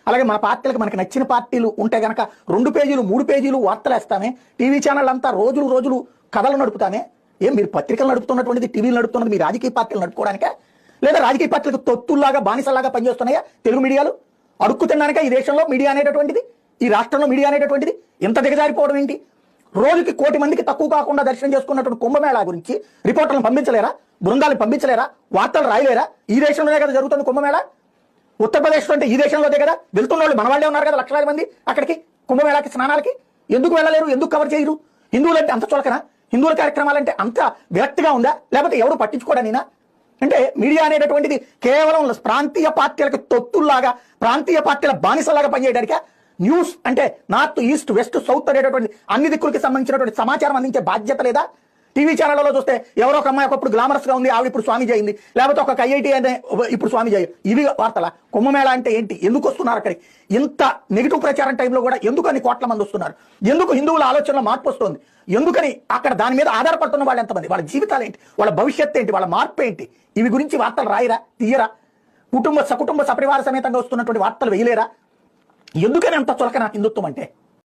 అలాగే మన పార్టీలకు మనకి నచ్చిన పార్టీలు ఉంటే గనక 2 పేజీలు 3 పేజీలు వార్తలు వేస్తామే, టీవీ ఛానల్ అంతా రోజులు రోజులు కథలు నడుపుతామే. ఏం మీరు పత్రికలు నడుపుతున్నటువంటిది, టీవీలు నడుపుతున్నది మీ రాజకీయ పార్టీలు నడుపుకోవడానికే, లేదా రాజకీయ పార్టీలకు తొత్తుల్లాగా బానిసల్లాగా పనిచేస్తున్నాయా తెలుగు మీడియాలు? అడుక్కు తినడానికే ఈ దేశంలో మీడియా అనేటటువంటిది, ఈ రాష్ట్రంలో మీడియా అనేటటువంటిది ఇంత దిగజారిపోవడం ఏంటి? రోజుకి 1 కోటి మందికి తక్కువ కాకుండా దర్శనం చేసుకున్నటువంటి కుంభమేళా గురించి రిపోర్టర్లను పంపించలేరా? బృందాలను పంపించలేరా? వార్తలు రాయలేరా? ఈ దేశంలోనే కదా జరుగుతుంది కుంభమేళా. ఉత్తరప్రదేశ్ అంటే ఈ దేశంలోదే కదా. వెళ్తున్న వాళ్ళు మన వాళ్ళే ఉన్నారు కదా, లక్షలాది మంది అక్కడికి కుంభమేళాకి స్నానాలకి. ఎందుకు వెళ్ళలేరు? ఎందుకు కవర్ చేయరు? హిందువులంటే అంత చులకనా? హిందువుల కార్యక్రమాలంటే అంత విరక్తిగా ఉందా? లేకపోతే ఎవరు పట్టించుకోవడానినా? అంటే మీడియా అనేటటువంటిది కేవలం ప్రాంతీయ పార్టీలకు తొత్తుల్లాగా, ప్రాంతీయ పార్టీల బానిసలాగా పనిచేయడానిక? న్యూస్ అంటే నార్త్, ఈస్ట్, వెస్ట్, సౌత్ అనేటటువంటి అన్ని దిక్కులకి సంబంధించినటువంటి సమాచారం అందించే బాధ్యత లేదా? టీవీ ఛానళ్లలో చూస్తే ఎవరో ఒక అమ్మాయి ఒకప్పుడు గ్లామరస్ గా ఉంది, ఆవిడ ఇప్పుడు స్వామీజీ అయింది, లేకపోతే ఒక ఐఐటి అనే ఇప్పుడు స్వామీజీ అయ్యారు. ఇవి వార్తల. కుంభమేళా అంటే ఏంటి? ఎందుకు వస్తున్నారు అక్కడికి? ఇంత నెగిటివ్ ప్రచారం టైంలో కూడా ఎందుకు అన్ని కోట్ల మంది వస్తున్నారు? ఎందుకు హిందువుల ఆలోచనలో మార్పు వస్తుంది? ఎందుకని అక్కడ దాని మీద ఆధారపడుతున్న వాళ్ళు ఎంతమంది? వాళ్ళ జీవితాలు ఏంటి? వాళ్ళ భవిష్యత్తు ఏంటి? వాళ్ళ మార్పు ఏంటి? ఇవి గురించి వార్తలు రాయరా? తీయరా? సకుటుంబ సపరివార సమేతంగా వస్తున్నటువంటి వార్తలు వేయలేరా? ఎందుకని అంత చులకన హిందుత్వం అంటే?